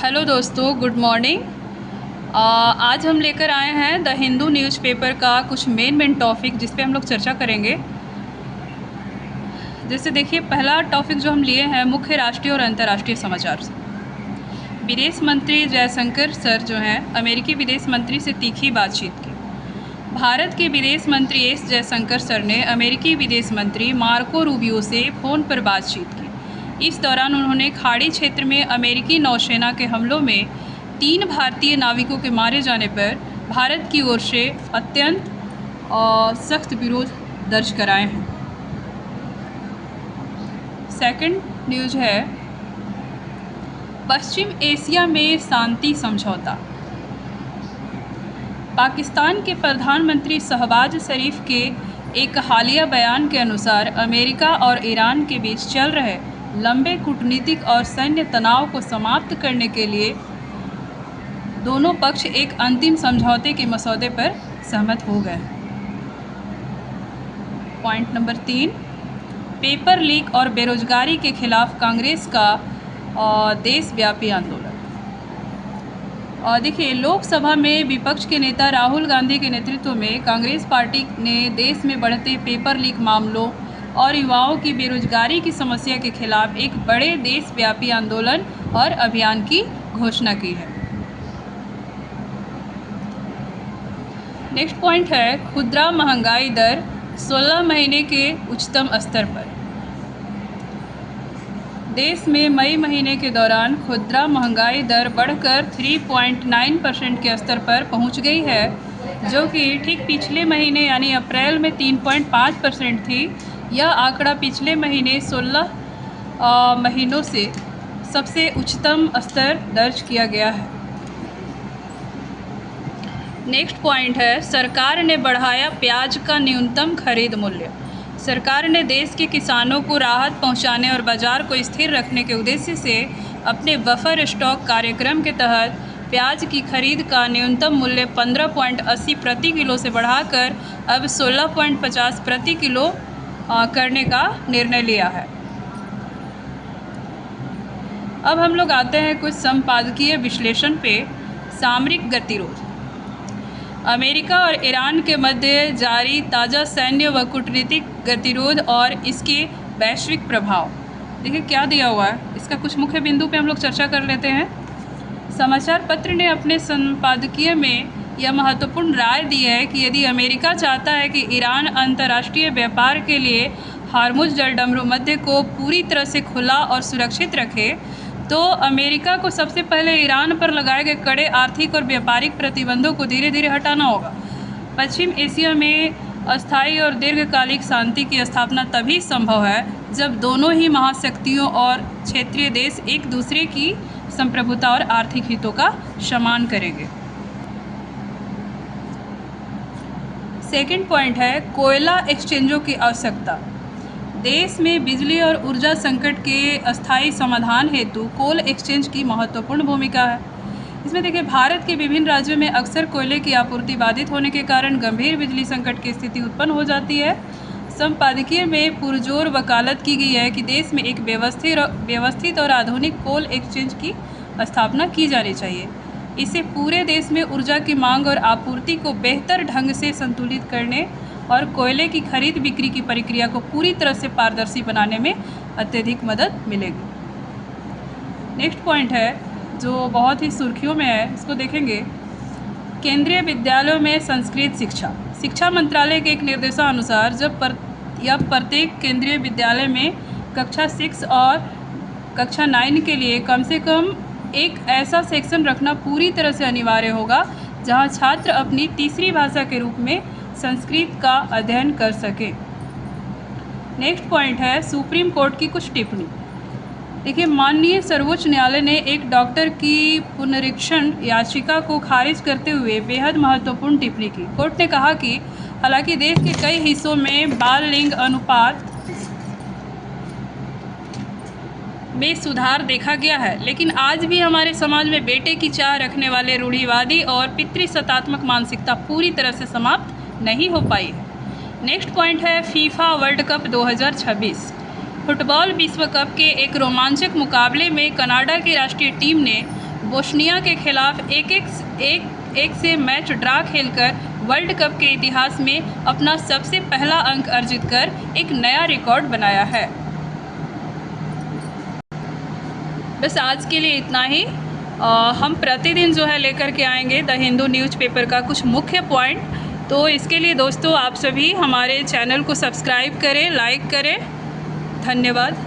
Hello दोस्तों, good morning. आज हम लेकर आए हैं द हिंदू न्यूज़पेपर का कुछ मेन टॉपिक जिस पे हम लोग चर्चा करेंगे। जैसे देखिए, पहला टॉपिक जो हम लिए हैं मुख्य राष्ट्रीय और अंतर्राष्ट्रीय समाचार से। विदेश मंत्री जयशंकर सर जो हैं अमेरिकी विदेश मंत्री से तीखी बातचीत की। भारत के विदेश मंत्री एस जयशंकर सर ने अमेरिकी विदेश मंत्री मार्को रूबियो से फ़ोन पर बातचीत की। इस दौरान उन्होंने खाड़ी क्षेत्र में अमेरिकी नौसेना के हमलों में 3 भारतीय नाविकों के मारे जाने पर भारत की ओर से अत्यंत सख्त विरोध दर्ज कराए हैं। सेकंड न्यूज़ है पश्चिम एशिया में शांति समझौता। पाकिस्तान के प्रधानमंत्री शहबाज शरीफ के एक हालिया बयान के अनुसार अमेरिका और ईरान के बीच चल रहे लंबे कूटनीतिक और सैन्य तनाव को समाप्त करने के लिए दोनों पक्ष एक अंतिम समझौते के मसौदे पर सहमत हो गए। पॉइंट नंबर 3, पेपर लीक और बेरोजगारी के खिलाफ कांग्रेस का देशव्यापी आंदोलन। देखिए, लोकसभा में विपक्ष के नेता राहुल गांधी के नेतृत्व में कांग्रेस पार्टी ने देश में बढ़ते पेपर लीक मामलों और युवाओं की बेरोजगारी की समस्या के खिलाफ एक बड़े देशव्यापी आंदोलन और अभियान की घोषणा की है। नेक्स्ट पॉइंट है खुदरा महंगाई दर 16 महीने के उच्चतम स्तर पर। देश में मई महीने के दौरान खुदरा महंगाई दर बढ़कर 3.9% के स्तर पर पहुंच गई है, जो कि ठीक पिछले महीने यानी अप्रैल में 3.5% थी। यह आंकड़ा पिछले महीने 16 महीनों से सबसे उच्चतम स्तर दर्ज किया गया है। नेक्स्ट पॉइंट है सरकार ने बढ़ाया प्याज का न्यूनतम खरीद मूल्य। सरकार ने देश के किसानों को राहत पहुंचाने और बाज़ार को स्थिर रखने के उद्देश्य से अपने बफर स्टॉक कार्यक्रम के तहत प्याज की खरीद का न्यूनतम मूल्य 15.80 प्रति किलो से बढ़ाकर अब 16.50 प्रति किलो करने का निर्णय लिया है। अब हम लोग आते हैं कुछ संपादकीय विश्लेषण पे। सामरिक गतिरोध। अमेरिका और ईरान के मध्य जारी ताज़ा सैन्य व कूटनीतिक गतिरोध और इसके वैश्विक प्रभाव। देखिए क्या दिया हुआ है, इसका कुछ मुख्य बिंदु पे हम लोग चर्चा कर लेते हैं। समाचार पत्र ने अपने संपादकीय में यह महत्वपूर्ण राय दी है कि यदि अमेरिका चाहता है कि ईरान अंतर्राष्ट्रीय व्यापार के लिए हार्मुज जलडमरू मध्य को पूरी तरह से खुला और सुरक्षित रखे, तो अमेरिका को सबसे पहले ईरान पर लगाए गए कड़े आर्थिक और व्यापारिक प्रतिबंधों को धीरे धीरे हटाना होगा। पश्चिम एशिया में अस्थायी और दीर्घकालिक शांति की स्थापना तभी संभव है जब दोनों ही महाशक्तियों और क्षेत्रीय देश एक दूसरे की संप्रभुता और आर्थिक हितों का सम्मान करेंगे। सेकंड पॉइंट है कोयला एक्सचेंजों की आवश्यकता। देश में बिजली और ऊर्जा संकट के अस्थायी समाधान हेतु कोल एक्सचेंज की महत्वपूर्ण भूमिका है। इसमें देखिए, भारत के विभिन्न राज्यों में अक्सर कोयले की आपूर्ति बाधित होने के कारण गंभीर बिजली संकट की स्थिति उत्पन्न हो जाती है। संपादकीय में पुरजोर वकालत की गई है कि देश में एक व्यवस्थित और आधुनिक कोल एक्सचेंज की स्थापना की जानी चाहिए। इससे पूरे देश में ऊर्जा की मांग और आपूर्ति को बेहतर ढंग से संतुलित करने और कोयले की खरीद बिक्री की प्रक्रिया को पूरी तरह से पारदर्शी बनाने में अत्यधिक मदद मिलेगी। नेक्स्ट पॉइंट है जो बहुत ही सुर्खियों में है, इसको देखेंगे। केंद्रीय विद्यालयों में संस्कृत शिक्षा। शिक्षा मंत्रालय के एक निर्देशानुसार जब प्रत्येक केंद्रीय विद्यालय में कक्षा 6 और कक्षा 9 के लिए कम से कम एक ऐसा सेक्शन रखना पूरी तरह से अनिवार्य होगा जहां छात्र अपनी तीसरी भाषा के रूप में संस्कृत का अध्ययन कर सके। नेक्स्ट पॉइंट है सुप्रीम कोर्ट की कुछ टिप्पणी। देखिए, माननीय सर्वोच्च न्यायालय ने एक डॉक्टर की पुनरीक्षण याचिका को खारिज करते हुए बेहद महत्वपूर्ण टिप्पणी की। कोर्ट ने कहा कि हालांकि देश के कई हिस्सों में बाल लिंग अनुपात में सुधार देखा गया है, लेकिन आज भी हमारे समाज में बेटे की चाह रखने वाले रूढ़िवादी और पितृसत्तात्मक मानसिकता पूरी तरह से समाप्त नहीं हो पाई है। नेक्स्ट पॉइंट है फीफा वर्ल्ड कप 2026। फुटबॉल विश्व कप के एक रोमांचक मुकाबले में कनाडा की राष्ट्रीय टीम ने बोस्निया के खिलाफ एक से मैच ड्रा खेलकर वर्ल्ड कप के इतिहास में अपना सबसे पहला अंक अर्जित कर एक नया रिकॉर्ड बनाया है। बस आज के लिए इतना ही। हम प्रतिदिन जो है लेकर के आएंगे द हिंदू न्यूज़पेपर का कुछ मुख्य पॉइंट। तो इसके लिए दोस्तों आप सभी हमारे चैनल को सब्सक्राइब करें, लाइक करें। धन्यवाद।